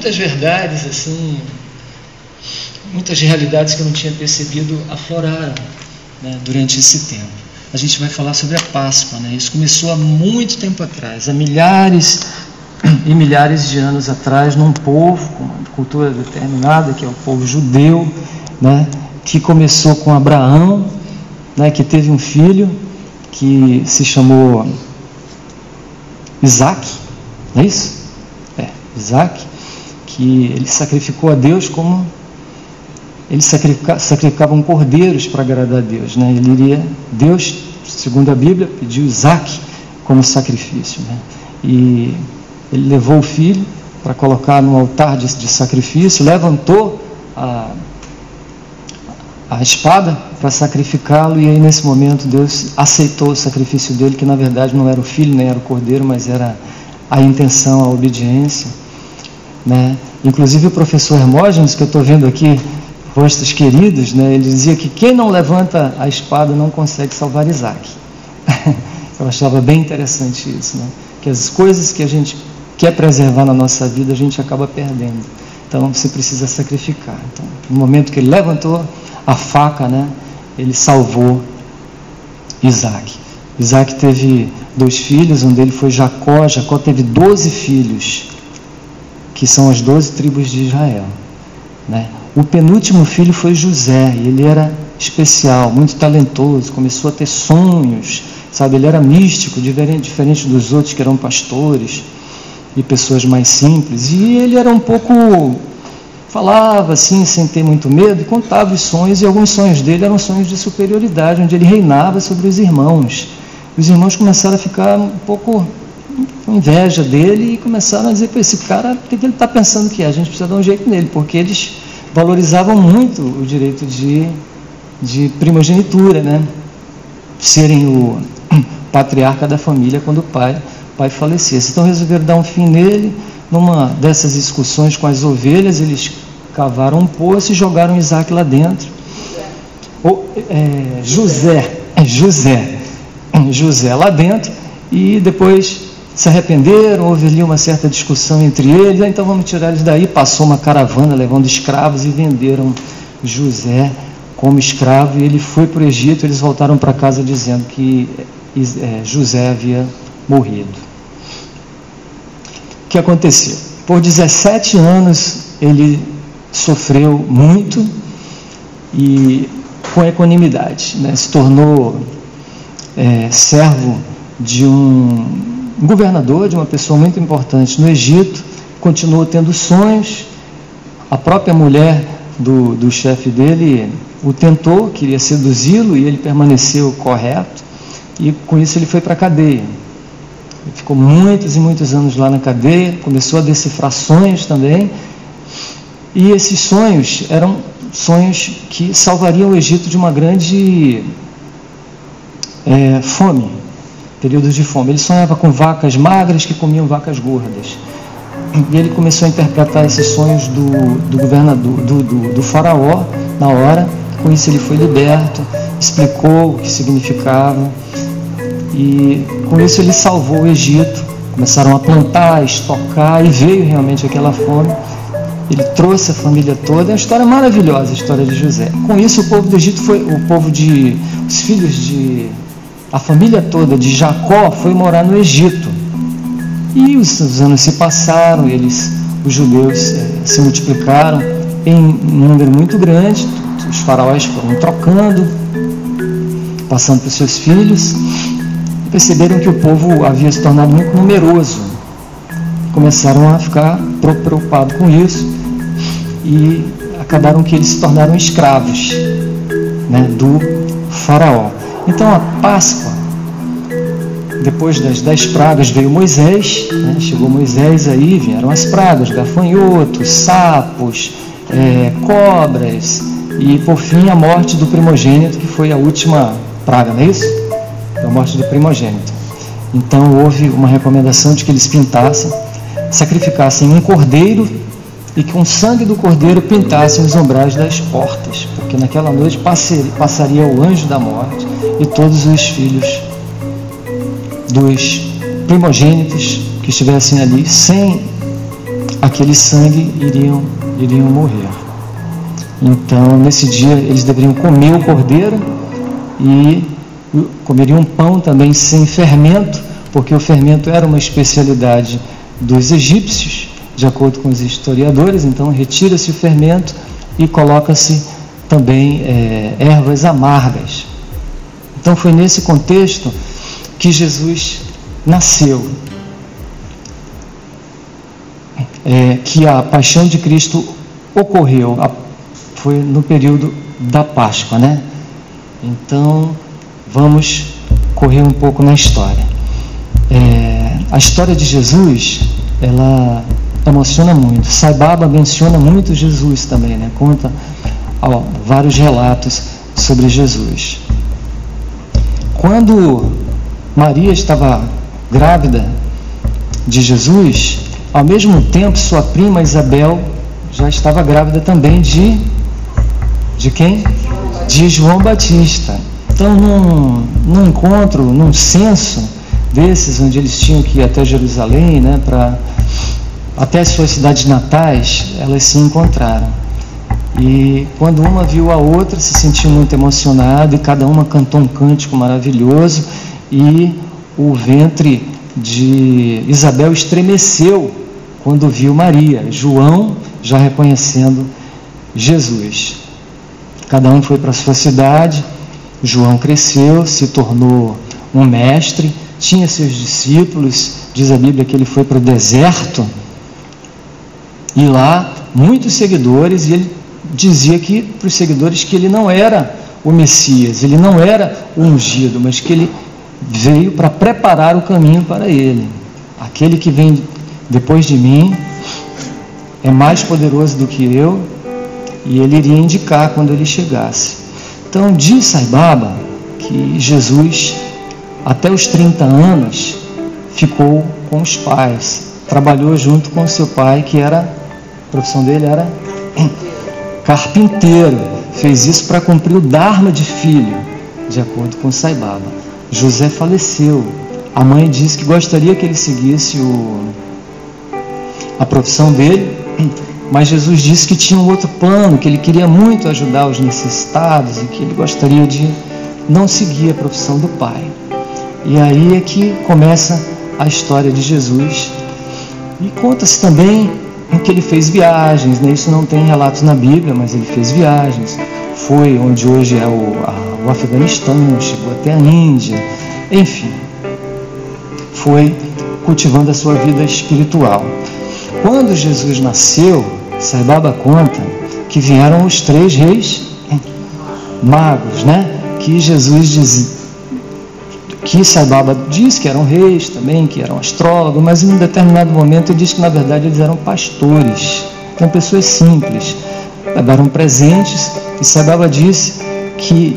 muitas verdades assim, muitas realidades que eu não tinha percebido afloraram, né, durante esse tempo. A gente vai falar sobre a Páscoa, né? Isso começou há muito tempo atrás, há milhares e milhares de anos atrás, num povo com uma cultura determinada, que é o povo judeu, né, que começou com Abraão, né, que teve um filho que se chamou Isaac, não é isso? Isaac, que ele sacrificou a Deus como eles sacrificavam cordeiros para agradar a Deus, né? Deus, segundo a Bíblia, pediu Isaac como sacrifício, né? E ele levou o filho para colocar no altar de sacrifício, levantou a espada para sacrificá-lo, e aí nesse momento Deus aceitou o sacrifício dele, que na verdade não era o filho, nem era o cordeiro, mas era a intenção, a obediência, né? Inclusive o professor Hermógenes, que eu estou vendo aqui, rostos queridos, né, ele dizia que quem não levanta a espada não consegue salvar Isaac. Eu achava bem interessante isso, né? Que as coisas que a gente quer preservar na nossa vida, a gente acaba perdendo. Então você precisa sacrificar. Então, no momento que ele levantou a faca, né, ele salvou Isaac. Isaac teve 2 filhos, um deles foi Jacó. Jacó teve 12 filhos, que são as 12 tribos de Israel, né? O penúltimo filho foi José, e ele era especial, muito talentoso, começou a ter sonhos, sabe? Ele era místico, diferente dos outros que eram pastores e pessoas mais simples, e ele era um pouco, falava assim, sem ter muito medo, e contava os sonhos, e alguns sonhos dele eram sonhos de superioridade, onde ele reinava sobre os irmãos. Os irmãos começaram a ficar um pouco com inveja dele e começaram a dizer para esse cara, o que ele está pensando que é? A gente precisa dar um jeito nele, porque eles valorizavam muito o direito de primogenitura, né? Serem o patriarca da família quando o pai falecesse. Então resolveram dar um fim nele. Numa dessas discussões com as ovelhas, eles cavaram um poço e jogaram Isaac lá dentro. José lá dentro, e depois se arrependeram, houve ali uma certa discussão entre eles, então vamos tirar eles daí. Passou uma caravana levando escravos e venderam José como escravo, e ele foi para o Egito. Eles voltaram para casa dizendo que José havia morrido. O que aconteceu? Por 17 anos ele sofreu muito, e com equanimidade, né? Se tornou servo de um governador, de uma pessoa muito importante no Egito. Continuou tendo sonhos. A própria mulher do chefe dele o tentou, queria seduzi-lo, e ele permaneceu correto, e com isso ele foi para a cadeia. Ele ficou muitos e muitos anos lá na cadeia, começou a decifrar sonhos também, e esses sonhos eram sonhos que salvariam o Egito de uma grande fome, períodos de fome. Ele sonhava com vacas magras que comiam vacas gordas, e ele começou a interpretar esses sonhos do governador, do faraó, na hora. Com isso ele foi liberto, explicou o que significava, e com isso ele salvou o Egito. Começaram a plantar, estocar, e veio realmente aquela fome. Ele trouxe a família toda. É uma história maravilhosa, a história de José. Com isso o povo do Egito os filhos a família toda de Jacó foi morar no Egito. E os anos se passaram, os judeus se multiplicaram em um número muito grande. Os faraós foram trocando, passando para os seus filhos, e perceberam que o povo havia se tornado muito numeroso. Começaram a ficar preocupados com isso, e acabaram que eles se tornaram escravos, né, do faraó. Então a Páscoa, depois das 10 pragas, veio Moisés, né? Chegou Moisés, aí vieram as pragas, gafanhotos, sapos, cobras, e por fim a morte do primogênito, que foi a última praga, não é isso? A morte do primogênito. Então houve uma recomendação de que eles sacrificassem um cordeiro, e com o sangue do cordeiro pintassem os umbrais das portas, porque naquela noite passaria o anjo da morte, e todos os filhos dos primogênitos que estivessem ali sem aquele sangue iriam morrer. Então, nesse dia, eles deveriam comer o cordeiro e comeriam pão também sem fermento, porque o fermento era uma especialidade dos egípcios, de acordo com os historiadores. Então, retira-se o fermento e coloca-se também ervas amargas. Então, foi nesse contexto que Jesus nasceu, que a paixão de Cristo ocorreu, foi no período da Páscoa, né? Então, vamos correr um pouco na história. A história de Jesus, ela emociona muito. Sai Baba menciona muito Jesus também, né? Conta vários relatos sobre Jesus. Quando Maria estava grávida de Jesus, ao mesmo tempo sua prima Isabel já estava grávida também de quem? De João Batista. Então, num encontro, num censo desses, onde eles tinham que ir até Jerusalém, né, até as suas cidades natais, elas se encontraram. E quando uma viu a outra, se sentiu muito emocionada, e cada uma cantou um cântico maravilhoso, e o ventre de Isabel estremeceu quando viu Maria, João já reconhecendo Jesus. Cada um foi para a sua cidade. João cresceu, se tornou um mestre, tinha seus discípulos. Diz a Bíblia que ele foi para o deserto, e lá muitos seguidores, e ele dizia para os seguidores que ele não era o Messias, ele não era o ungido, mas que ele veio para preparar o caminho para ele. Aquele que vem depois de mim é mais poderoso do que eu, e ele iria indicar quando ele chegasse. Então, diz Sai Baba que Jesus, até os 30 anos, ficou com os pais, trabalhou junto com seu pai, que a profissão dele era carpinteiro. Fez isso para cumprir o dharma de filho, de acordo com Sai Baba. José faleceu. A mãe disse que gostaria que ele seguisse a profissão dele, mas Jesus disse que tinha um outro plano, que ele queria muito ajudar os necessitados e que ele gostaria de não seguir a profissão do pai. E aí é que começa a história de Jesus. E conta-se também que ele fez viagens, né? Isso não tem relatos na Bíblia, mas ele fez viagens. Foi onde hoje é o Afeganistão, chegou até a Índia, enfim, foi cultivando a sua vida espiritual. Quando Jesus nasceu, Sai Baba conta que vieram os 3 reis magos, né? Que Jesus dizia, que Sai Baba diz que eram reis também, que eram astrólogos, mas em um determinado momento ele diz que na verdade eles eram pastores, eram pessoas simples, levaram presentes, e Sai Baba disse que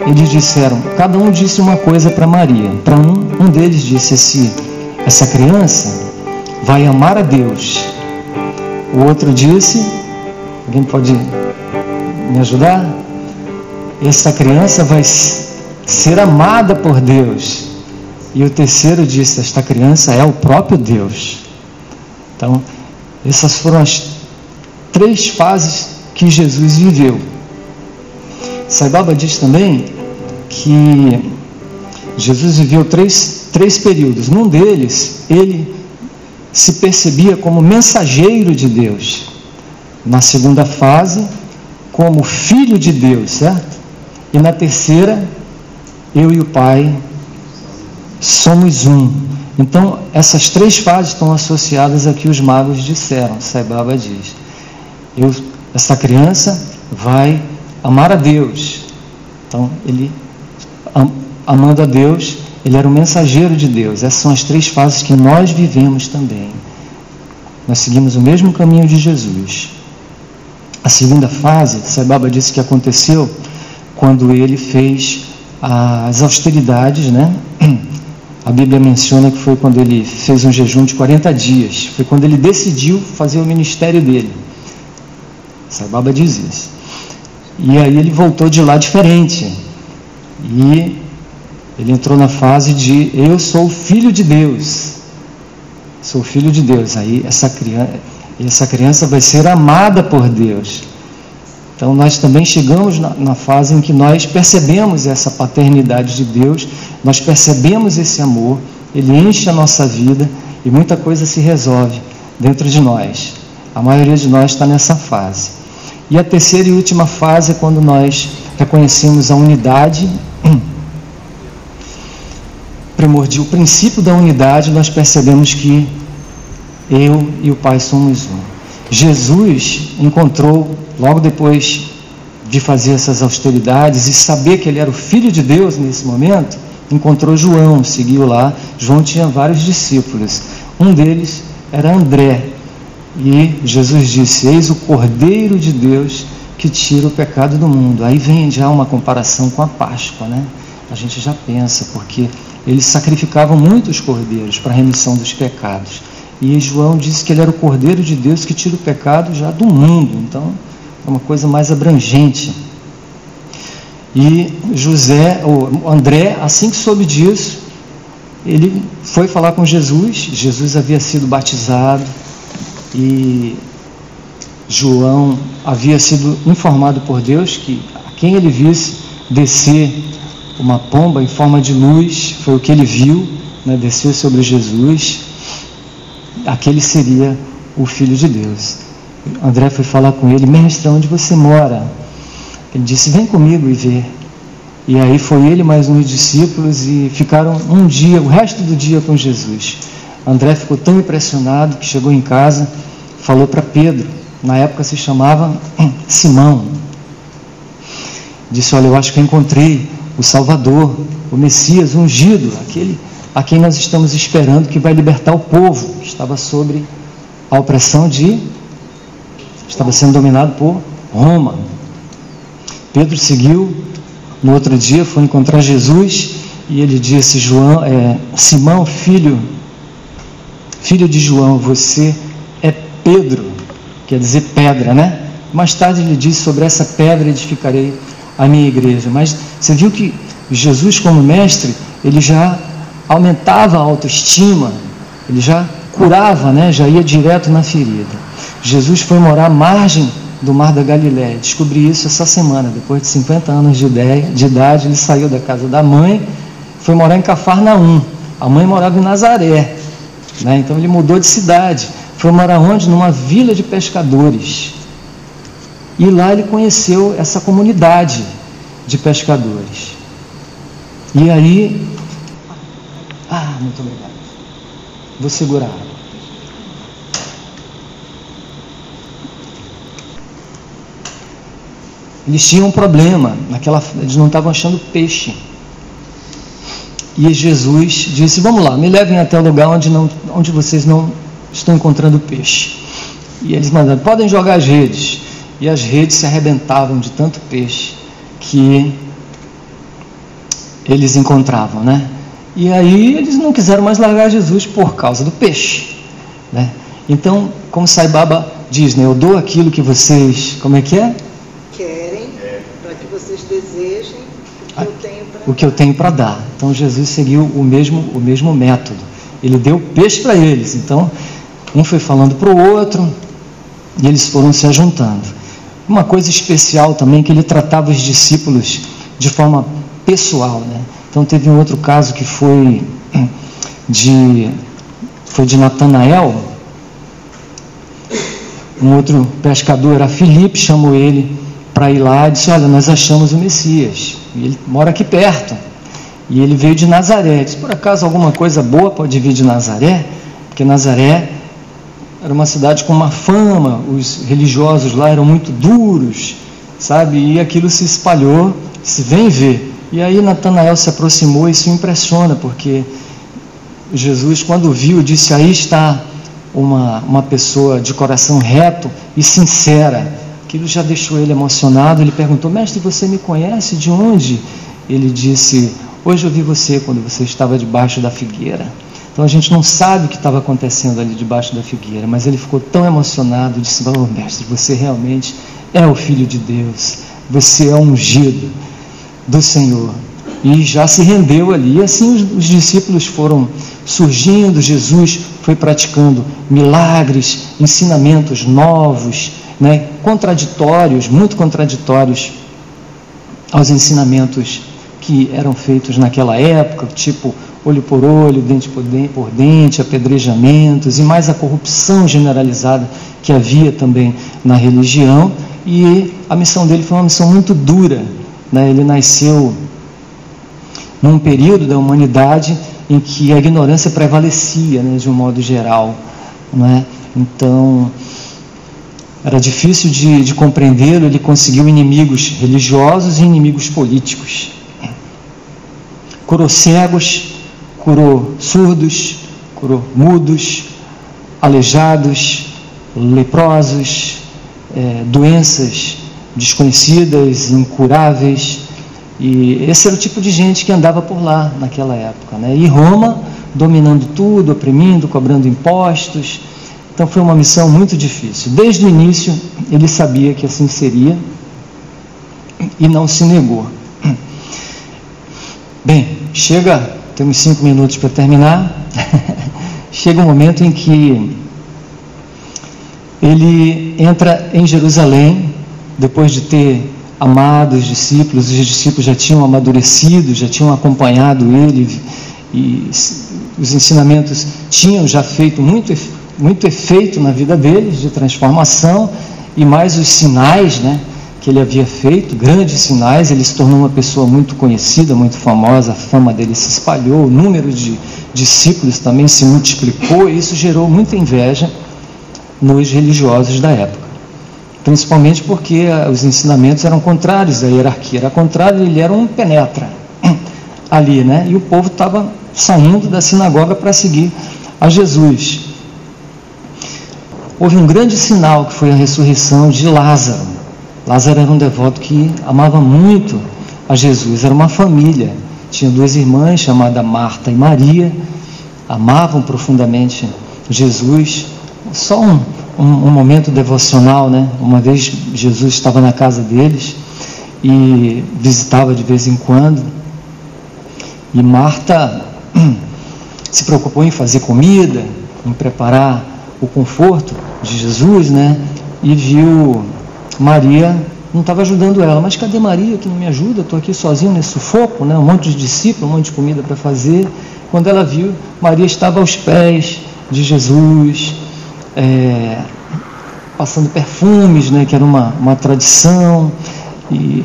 eles disseram, cada um disse uma coisa para Maria. Para um deles disse: essa criança vai amar a Deus. O outro disse, alguém pode me ajudar? Essa criança vai ser amada por Deus. E o terceiro disse, esta criança é o próprio Deus. Então, essas foram as 3 fases que Jesus viveu. Sai Baba diz também que Jesus viveu 3 períodos. Num deles, ele se percebia como mensageiro de Deus. Na segunda fase, como filho de Deus, certo? E na terceira, eu e o Pai somos um. Então, essas 3 fases estão associadas a que os magos disseram. Sai Baba diz, essa criança vai amar a Deus. Então, ele, amando a Deus, ele era o mensageiro de Deus. Essas são as 3 fases que nós vivemos também. Nós seguimos o mesmo caminho de Jesus. A segunda fase, Sai Baba disse que aconteceu quando ele fez as austeridades, né? A Bíblia menciona que foi quando ele fez um jejum de 40 dias. Foi quando ele decidiu fazer o ministério dele. Sai Baba diz isso. E aí ele voltou de lá diferente. E ele entrou na fase de eu sou filho de Deus. sou filho de Deus. Aí essa criança vai ser amada por Deus. Então nós também chegamos na fase em que nós percebemos essa paternidade de Deus, nós percebemos esse amor, ele enche a nossa vida e muita coisa se resolve dentro de nós. A maioria de nós está nessa fase. E a terceira e última fase é quando nós reconhecemos a unidade primordial, o princípio da unidade, nós percebemos que eu e o Pai somos um. Jesus encontrou, logo depois de fazer essas austeridades e saber que ele era o Filho de Deus nesse momento, encontrou João, seguiu lá. João tinha vários discípulos, um deles era André, e Jesus disse: eis o Cordeiro de Deus que tira o pecado do mundo. Aí vem já uma comparação com a Páscoa, né? A gente já pensa, porque eles sacrificavam muitos cordeiros para a remissão dos pecados. E João disse que ele era o Cordeiro de Deus que tira o pecado já do mundo. Então, é uma coisa mais abrangente. E André, assim que soube disso, ele foi falar com Jesus. Jesus havia sido batizado e João havia sido informado por Deus que a quem ele visse descer uma pomba em forma de luz, foi o que ele viu, né, descer sobre Jesus, aquele seria o Filho de Deus. André foi falar com ele: mestre, onde você mora? Ele disse: vem comigo e vê. E aí foi ele mais uns discípulos e ficaram um dia, o resto do dia com Jesus. André ficou tão impressionado que chegou em casa, falou para Pedro, na época se chamava Simão, disse: olha, eu acho que eu encontrei o Salvador, o Messias ungido, aquele a quem nós estamos esperando, que vai libertar o povo. Estava sob a opressão estava sendo dominado por Roma. Pedro seguiu, no outro dia foi encontrar Jesus e ele disse: Simão, filho de João, você é Pedro, quer dizer pedra, né? Mais tarde ele disse: sobre essa pedra edificarei a minha igreja. Mas você viu que Jesus, como mestre, ele já aumentava a autoestima, ele já curava, né? Já ia direto na ferida. Jesus foi morar à margem do Mar da Galileia. Descobri isso essa semana. Depois de 50 anos de idade, ele saiu da casa da mãe, foi morar em Cafarnaum. A mãe morava em Nazaré, né? Então ele mudou de cidade. Foi morar onde? Numa vila de pescadores. E lá ele conheceu essa comunidade de pescadores. E aí... muito obrigado. Vou segurar. Eles tinham um problema, eles não estavam achando peixe. E Jesus disse: vamos lá, me levem até o lugar onde vocês não estão encontrando peixe. E eles mandaram: podem jogar as redes. E as redes se arrebentavam de tanto peixe que eles encontravam, né? E aí eles não quiseram mais largar Jesus por causa do peixe, né? Então, como Sai Baba diz, né? Eu dou aquilo que vocês, como é que é? Querem, para que vocês desejem o que eu tenho para dar. Então Jesus seguiu o mesmo método. Ele deu peixe para eles. Então, um foi falando para o outro e eles foram se ajuntando. Uma coisa especial também, que ele tratava os discípulos de forma pessoal, né? Então teve um outro caso que foi de Natanael. Um outro pescador, era Filipe, chamou ele para ir lá e disse: olha, nós achamos o Messias, e ele mora aqui perto, e ele veio de Nazaré. Disse: por acaso alguma coisa boa pode vir de Nazaré? Porque Nazaré era uma cidade com uma fama, os religiosos lá eram muito duros, sabe? E aquilo se espalhou, se vem ver. E aí Natanael se aproximou, e isso impressiona, porque Jesus, quando viu, disse: aí está uma pessoa de coração reto e sincera. Aquilo já deixou ele emocionado. Ele perguntou: mestre, você me conhece? De onde? Ele disse: hoje eu vi você quando você estava debaixo da figueira. Então a gente não sabe o que estava acontecendo ali debaixo da figueira, mas ele ficou tão emocionado e disse: oh, mestre, você realmente é o Filho de Deus, você é o ungido do Senhor. E já se rendeu ali. E assim os discípulos foram surgindo. Jesus foi praticando milagres, ensinamentos novos, né, contraditórios, muito contraditórios aos ensinamentos que eram feitos naquela época, tipo olho por olho, dente por dente, apedrejamentos e mais a corrupção generalizada que havia também na religião. E a missão dele foi uma missão muito dura, né? Ele nasceu num período da humanidade em que a ignorância prevalecia, né, de um modo geral, né? Então era difícil de compreendê-lo. Ele conseguiu inimigos religiosos e inimigos políticos. Curou cegos, curou surdos, curou mudos, aleijados, leprosos, doenças desconhecidas, incuráveis. E esse era o tipo de gente que andava por lá naquela época, né? E Roma dominando tudo, oprimindo, cobrando impostos. Então foi uma missão muito difícil. Desde o início ele sabia que assim seria e não se negou. Bem, temos 5 minutos para terminar. Chega um momento em que ele entra em Jerusalém, depois de ter amado os discípulos já tinham amadurecido, já tinham acompanhado ele, e os ensinamentos tinham já feito muito efeito na vida deles, de transformação, e mais os sinais, né, que ele havia feito, grandes sinais. Ele se tornou uma pessoa muito conhecida, muito famosa, a fama dele se espalhou, o número de discípulos também se multiplicou, e isso gerou muita inveja nos religiosos da época, principalmente porque os ensinamentos eram contrários, a hierarquia era contrária, ele era um penetra ali, né? E o povo estava saindo da sinagoga para seguir a Jesus. Houve um grande sinal, que foi a ressurreição de Lázaro. Lázaro era um devoto que amava muito a Jesus, era uma família, tinha 2 irmãs chamadas Marta e Maria, amavam profundamente Jesus. Só um momento devocional, né? Uma vez Jesus estava na casa deles e visitava de vez em quando, e Marta se preocupou em fazer comida, em preparar o conforto de Jesus, né? E viu Maria, não estava ajudando ela. Mas cadê Maria que não me ajuda? Estou aqui sozinho nesse sufoco, né? Um monte de discípulos, um monte de comida para fazer. Quando ela viu, Maria estava aos pés de Jesus, passando perfumes, né? Que era uma tradição, e,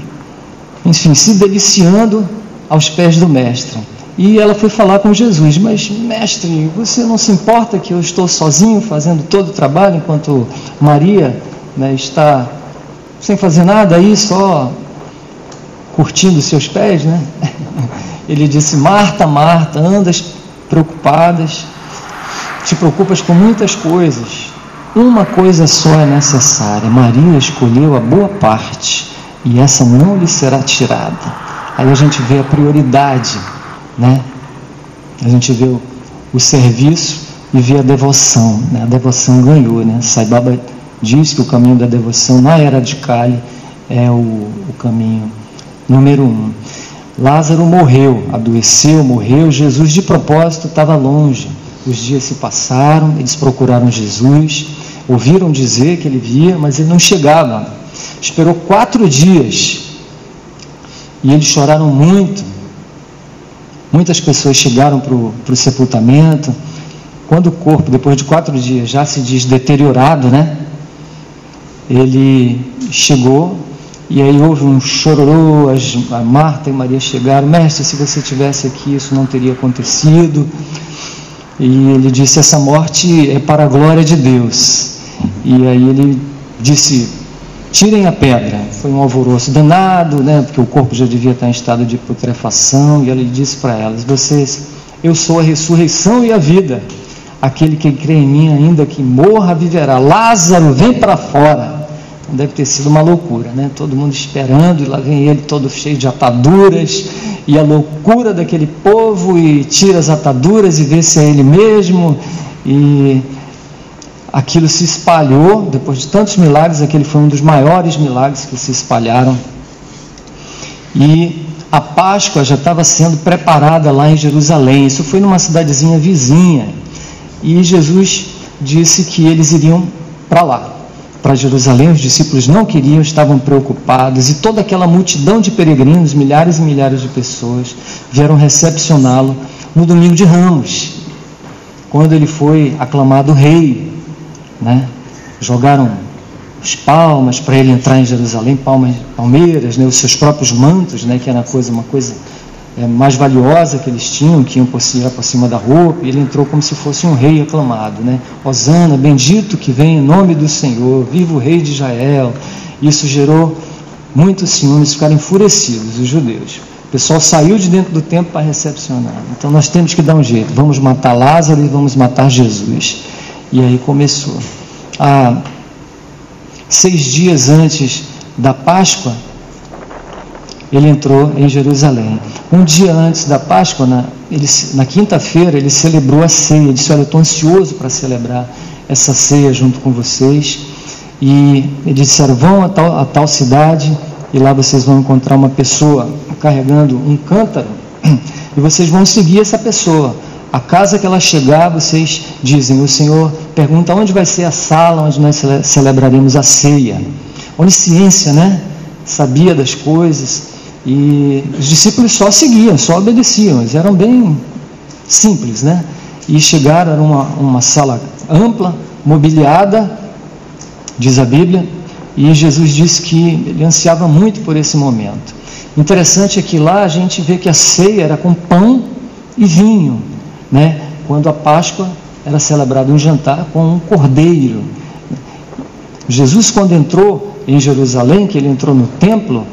enfim, se deliciando aos pés do Mestre. E ela foi falar com Jesus: mas Mestre, você não se importa que eu estou sozinho fazendo todo o trabalho, enquanto Maria, né, está sem fazer nada aí, só curtindo seus pés, né? Ele disse: Marta, Marta, andas preocupadas, te preocupas com muitas coisas, uma coisa só é necessária. Maria escolheu a boa parte, e essa não lhe será tirada. Aí a gente vê a prioridade, né? A gente vê o serviço e vê a devoção, né? A devoção ganhou, né? Sai Baba diz que o caminho da devoção na era de Kali é o caminho número 1. Lázaro morreu, adoeceu, morreu. Jesus de propósito estava longe. Os dias se passaram, eles procuraram Jesus, ouviram dizer que ele via, mas ele não chegava. Esperou 4 dias e eles choraram muito. Muitas pessoas chegaram para o sepultamento. Quando o corpo, depois de 4 dias, já se diz deteriorado, né? Ele chegou, e aí houve um chororô. A Marta e Maria chegaram: Mestre, se você estivesse aqui, isso não teria acontecido. E ele disse: essa morte é para a glória de Deus. E aí ele disse: tirem a pedra. Foi um alvoroço danado, né? Porque o corpo já devia estar em estado de putrefação. E ele disse para elas: eu sou a ressurreição e a vida. Aquele que crê em mim, ainda que morra, viverá. Lázaro, vem para fora. Deve ter sido uma loucura, né? Todo mundo esperando, e lá vem ele todo cheio de ataduras, e a loucura daquele povo, e tira as ataduras e vê se é ele mesmo, e aquilo se espalhou. Depois de tantos milagres, aquele foi um dos maiores milagres que se espalharam, e a Páscoa já estava sendo preparada lá em Jerusalém. Isso foi numa cidadezinha vizinha, e Jesus disse que eles iriam para lá, para Jerusalém. Os discípulos não queriam, estavam preocupados, e toda aquela multidão de peregrinos, milhares e milhares de pessoas, vieram recepcioná-lo no domingo de Ramos, quando ele foi aclamado rei, né? Jogaram as palmas para ele entrar em Jerusalém, palmeiras, né? Os seus próprios mantos, né? Que era uma coisa mais valiosa que eles tinham, que iam por cima da roupa, e ele entrou como se fosse um rei aclamado, né? Hosana, bendito que vem em nome do Senhor, viva o rei de Israel. Isso gerou muitos ciúmes, ficaram enfurecidos os judeus. O pessoal saiu de dentro do templo para recepcionar. Então nós temos que dar um jeito, vamos matar Lázaro e vamos matar Jesus. E aí começou. 6 dias antes da Páscoa, ele entrou em Jerusalém. Um dia antes da Páscoa, na quinta-feira, ele celebrou a ceia. Ele disse: olha, eu estou ansioso para celebrar essa ceia junto com vocês. E eles disseram: vão a tal cidade, e lá vocês vão encontrar uma pessoa carregando um cântaro, e vocês vão seguir essa pessoa. A casa que ela chegar, vocês dizem: o Senhor pergunta onde vai ser a sala onde nós celebraremos a ceia. Onisciência, né? Sabia das coisas. E os discípulos só seguiam, só obedeciam. Eles eram bem simples, né? E chegaram, era uma sala ampla, mobiliada, diz a Bíblia, e Jesus disse que ele ansiava muito por esse momento. Interessante é que lá a gente vê que a ceia era com pão e vinho, né? Quando a Páscoa era celebrado um jantar com um cordeiro. Jesus, quando entrou em Jerusalém, que ele entrou no templo,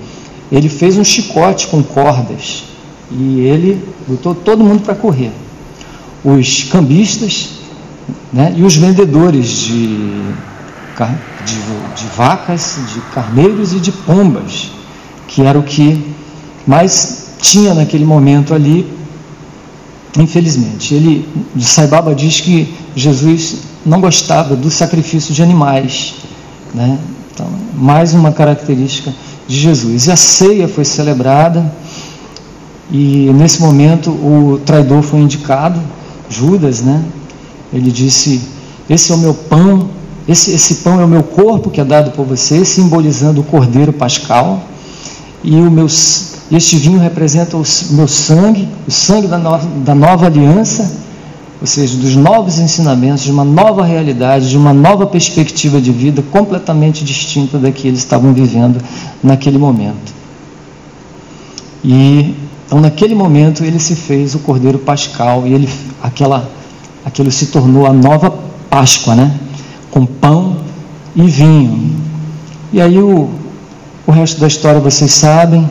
ele fez um chicote com cordas e ele botou todo mundo para correr. Os cambistas, né, e os vendedores de vacas, de carneiros e de pombas, que era o que mais tinha naquele momento ali. Infelizmente, Sai Baba diz que Jesus não gostava do sacrifício de animais, né? Então, mais uma característica de Jesus. E a ceia foi celebrada, e nesse momento o traidor foi indicado, Judas, né? Ele disse: esse é o meu pão, esse pão é o meu corpo que é dado por você, simbolizando o cordeiro pascal, e este vinho representa o meu sangue, o sangue da nova aliança, ou seja, dos novos ensinamentos, de uma nova realidade, de uma nova perspectiva de vida completamente distinta da que eles estavam vivendo naquele momento. E então, naquele momento, ele se fez o cordeiro pascal, e aquilo se tornou a nova Páscoa, né? Com pão e vinho. E aí o resto da história vocês sabem.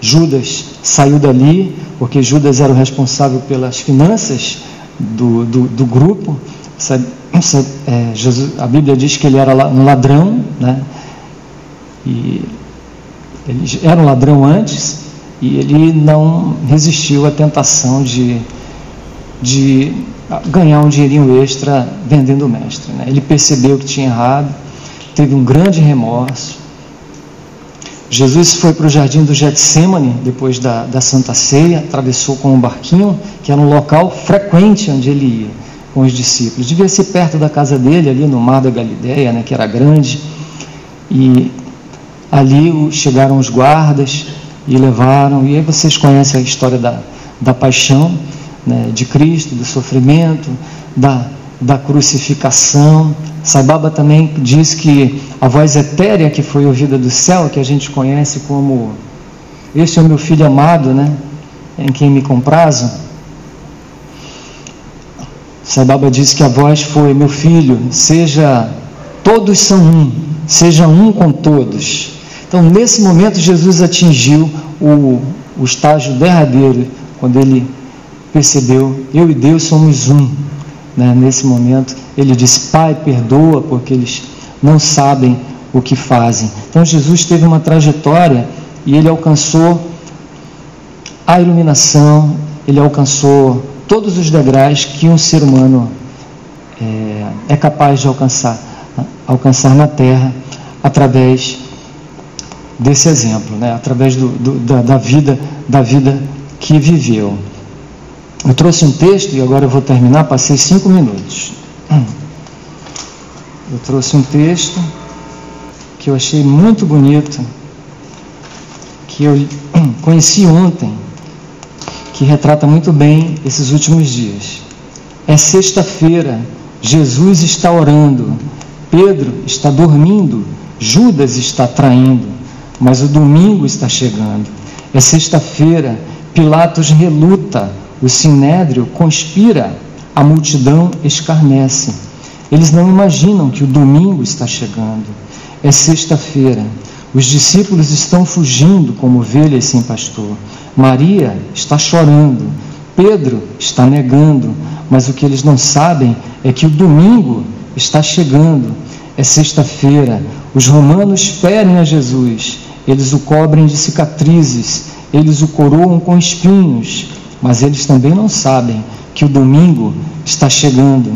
Judas saiu dali, porque Judas era o responsável pelas finanças do grupo. A Bíblia diz que ele era um ladrão, né? E ele era um ladrão antes, e ele não resistiu à tentação de ganhar um dinheirinho extra vendendo o mestre, né? Ele percebeu que tinha errado, teve um grande remorso. Jesus foi para o jardim do Getsêmani, depois da Santa Ceia, atravessou com um barquinho, que era um local frequente onde ele ia com os discípulos. Devia ser perto da casa dele, ali no Mar da Galileia, né, que era grande. E ali chegaram os guardas e levaram, e aí vocês conhecem a história da paixão, né, de Cristo, do sofrimento, da crucificação. Sai Baba também diz que a voz etérea que foi ouvida do céu, que a gente conhece como: este é o meu filho amado, né, em quem me comprazo. Sai Baba diz que a voz foi: meu filho, todos são um, seja um com todos. Então, nesse momento, Jesus atingiu o estágio derradeiro, quando ele percebeu: eu e Deus somos um, né? Nesse momento, ele disse: Pai, perdoa, porque eles não sabem o que fazem. Então, Jesus teve uma trajetória, e ele alcançou a iluminação, ele alcançou todos os degraus que um ser humano é capaz de alcançar na Terra, através desse exemplo, né? Através da vida que viveu. Eu trouxe um texto, e agora eu vou terminar, passei 5 minutos. Eu trouxe um texto que eu achei muito bonito, que eu conheci ontem, que retrata muito bem esses últimos dias. É sexta-feira, Jesus está orando, Pedro está dormindo, Judas está traindo, mas o domingo está chegando. É sexta-feira, Pilatos reluta, o sinédrio conspira, a multidão escarnece. Eles não imaginam que o domingo está chegando. É sexta-feira, os discípulos estão fugindo como ovelhas sem pastor. Maria está chorando, Pedro está negando, mas o que eles não sabem é que o domingo está chegando. É sexta-feira, os romanos ferem a Jesus, eles o cobrem de cicatrizes, eles o coroam com espinhos, mas eles também não sabem que o domingo está chegando.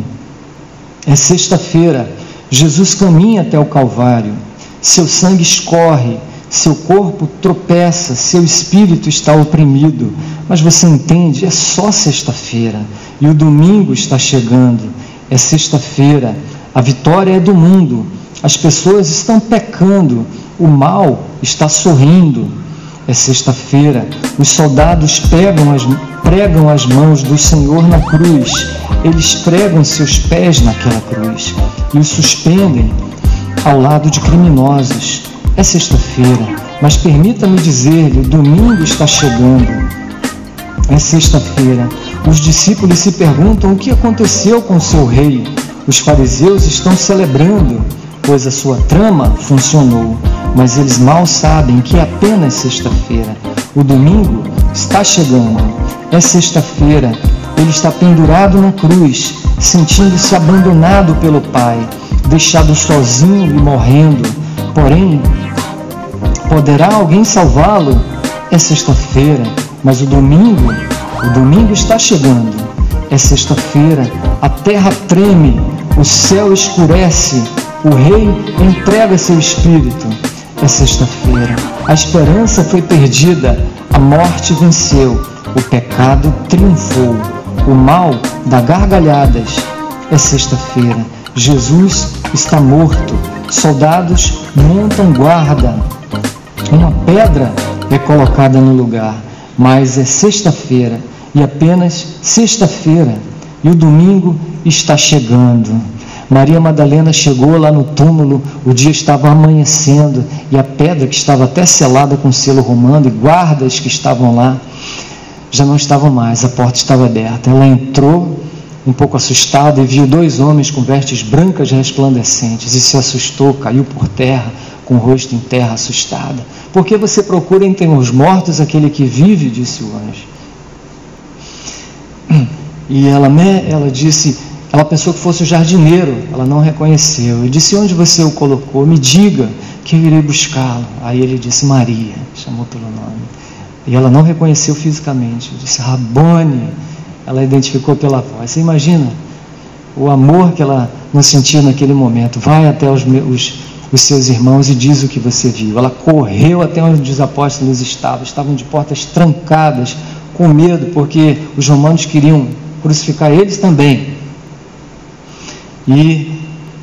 É sexta-feira, Jesus caminha até o Calvário, seu sangue escorre, seu corpo tropeça, seu espírito está oprimido, mas você entende, é só sexta-feira, e o domingo está chegando. É sexta-feira, a vitória é do mundo, as pessoas estão pecando, o mal está sorrindo. É sexta-feira, os soldados pregam as mãos do Senhor na cruz, eles pregam seus pés naquela cruz e o suspendem ao lado de criminosos. É sexta-feira, mas permita-me dizer-lhe, o domingo está chegando. É sexta-feira, os discípulos se perguntam o que aconteceu com o seu rei. Os fariseus estão celebrando, pois a sua trama funcionou, mas eles mal sabem que é apenas sexta-feira. O domingo está chegando. É sexta-feira, ele está pendurado na cruz, sentindo-se abandonado pelo Pai, deixado sozinho e morrendo. Porém, poderá alguém salvá-lo? É sexta-feira, mas o domingo está chegando. É sexta-feira, a terra treme, o céu escurece, o rei entrega seu espírito. É sexta-feira, a esperança foi perdida, a morte venceu, o pecado triunfou, o mal dá gargalhadas. É sexta-feira, Jesus está morto, soldados montam guarda, uma pedra é colocada no lugar, mas é sexta-feira, e apenas sexta-feira, e o domingo está chegando. Maria Madalena chegou lá no túmulo, o dia estava amanhecendo, e a pedra que estava até selada com selo romano, e guardas que estavam lá, já não estavam mais, a porta estava aberta. Ela entrou, um pouco assustada, e viu 2 homens com vestes brancas resplandecentes, e se assustou, caiu por terra, com o rosto em terra, assustada. Por que você procura entre os mortos aquele que vive? Disse o anjo. E ela disse, ela pensou que fosse o jardineiro, ela não reconheceu. Eu disse, onde você o colocou? Me diga, que eu irei buscá-lo. Aí ele disse, Maria, chamou pelo nome. E ela não reconheceu fisicamente. Eu disse, Rabone. Ela identificou pela voz. Você imagina o amor que ela não sentia naquele momento. Vai até os seus irmãos e diz o que você viu. Ela correu até onde os apóstolos estavam de portas trancadas, com medo, porque os romanos queriam crucificar eles também. E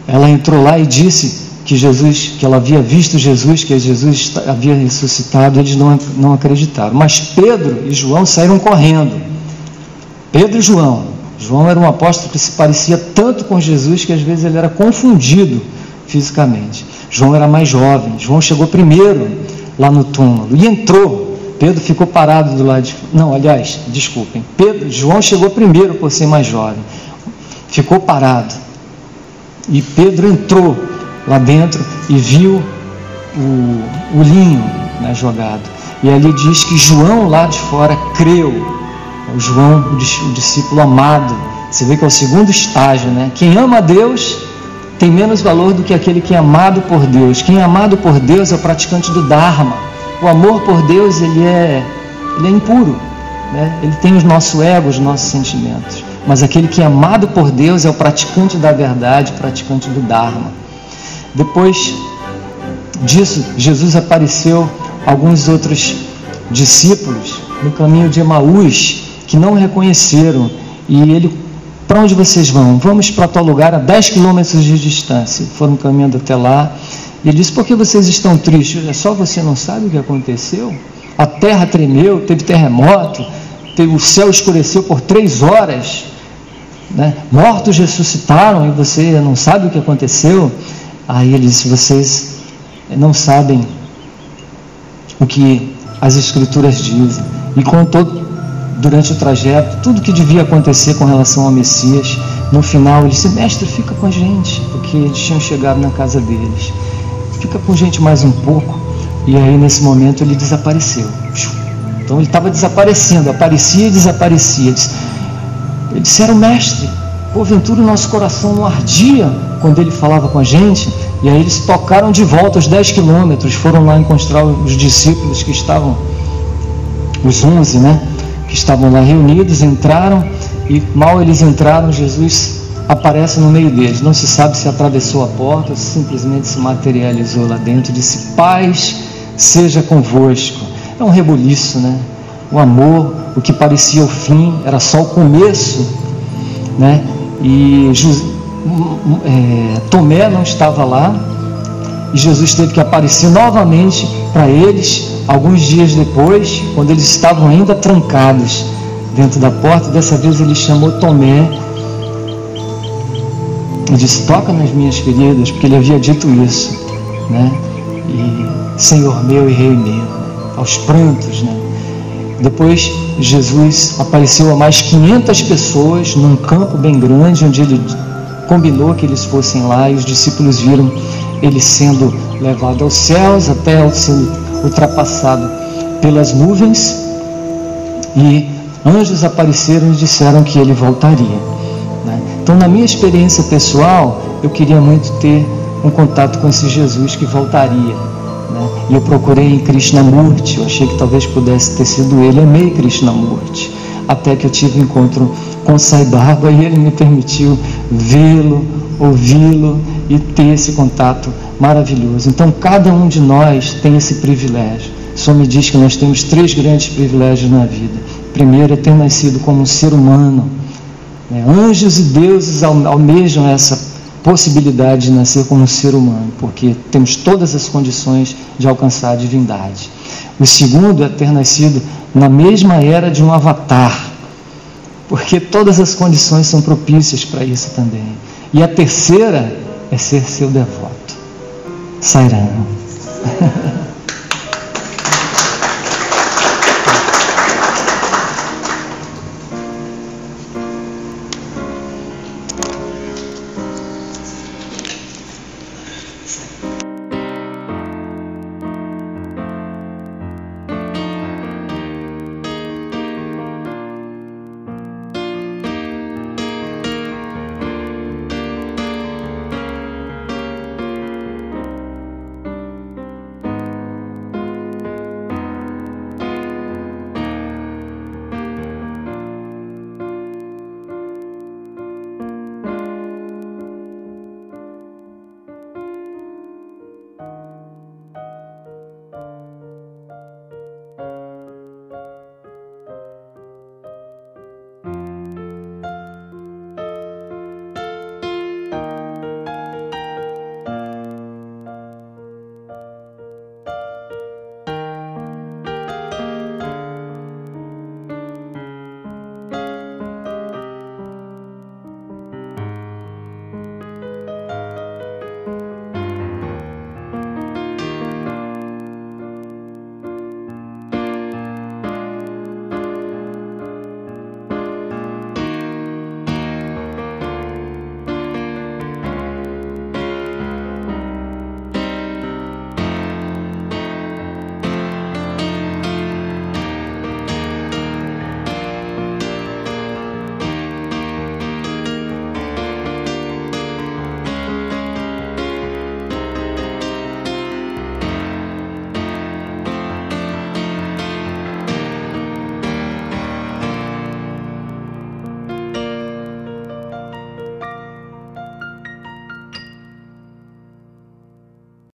ela entrou lá e disse que ela havia visto Jesus, que Jesus havia ressuscitado. Eles não acreditaram. Mas Pedro e João saíram correndo. Pedro e João era um apóstolo que se parecia tanto com Jesus que às vezes ele era confundido fisicamente. João era mais jovem. João chegou primeiro lá no túmulo e entrou. Pedro ficou parado do lado de... João chegou primeiro por ser mais jovem. Ficou parado. E Pedro entrou lá dentro e viu o linho, né, jogado. E ali diz que João lá de fora creu. O João, o discípulo amado. Você vê que é o segundo estágio, né? Quem ama a Deus tem menos valor do que aquele que é amado por Deus. Quem é amado por Deus é o praticante do Dharma. O amor por Deus, ele é impuro, né? Ele tem o nosso ego, os nossos sentimentos. Mas aquele que é amado por Deus é o praticante da verdade, praticante do Dharma. Depois disso, Jesus apareceu a alguns outros discípulos no caminho de Emaús, que não reconheceram. E ele: para onde vocês vão? Vamos para tal lugar a 10 quilômetros de distância. Foram caminhando até lá. E ele disse: por que vocês estão tristes? É só você não sabe o que aconteceu? A terra tremeu, teve terremoto, o céu escureceu por 3 horas, né? Mortos ressuscitaram e você não sabe o que aconteceu? Aí ele disse: vocês não sabem o que as Escrituras dizem. E contou durante o trajeto tudo o que devia acontecer com relação ao Messias. No final ele disse: mestre, fica com a gente, porque eles tinham chegado na casa deles. Fica com a gente mais um pouco. E aí nesse momento ele desapareceu. Então ele estava desaparecendo, aparecia e desaparecia. Eles disseram: mestre, porventura o nosso coração não ardia quando ele falava com a gente? E aí eles tocaram de volta os 10 quilômetros, foram lá encontrar os discípulos que estavam, os 11, né? Que estavam lá reunidos, entraram, e mal eles entraram, Jesus aparece no meio deles. Não se sabe se atravessou a porta ou se simplesmente se materializou lá dentro e disse: paz seja convosco. É um rebuliço, né? O amor, o que parecia o fim, era só o começo, né? E Tomé não estava lá, e Jesus teve que aparecer novamente para eles alguns dias depois, quando eles estavam ainda trancados dentro da porta. Dessa vez ele chamou Tomé e disse: toca nas minhas feridas, porque ele havia dito isso, né? E Senhor meu e Rei meu, aos prantos, né? Depois Jesus apareceu a mais 500 pessoas num campo bem grande, onde ele combinou que eles fossem lá, e os discípulos viram ele sendo levado aos céus, até sendo ultrapassado pelas nuvens, e anjos apareceram e disseram que ele voltaria, né? Então, na minha experiência pessoal, eu queria muito ter um contato com esse Jesus que voltaria, né? E eu procurei em Krishnamurti, eu achei que talvez pudesse ter sido ele. Amei Krishnamurti, até que eu tive um encontro com Sai Baba e ele me permitiu vê-lo, ouvi-lo e ter esse contato maravilhoso. Então, cada um de nós tem esse privilégio. Só me diz que nós temos 3 grandes privilégios na vida. Primeiro é ter nascido como um ser humano, né? Anjos e deuses almejam essa possibilidade de nascer como um ser humano, porque temos todas as condições de alcançar a divindade. O segundo é ter nascido na mesma era de um avatar, porque todas as condições são propícias para isso também. E a terceira é ser seu devoto. Sai Ram.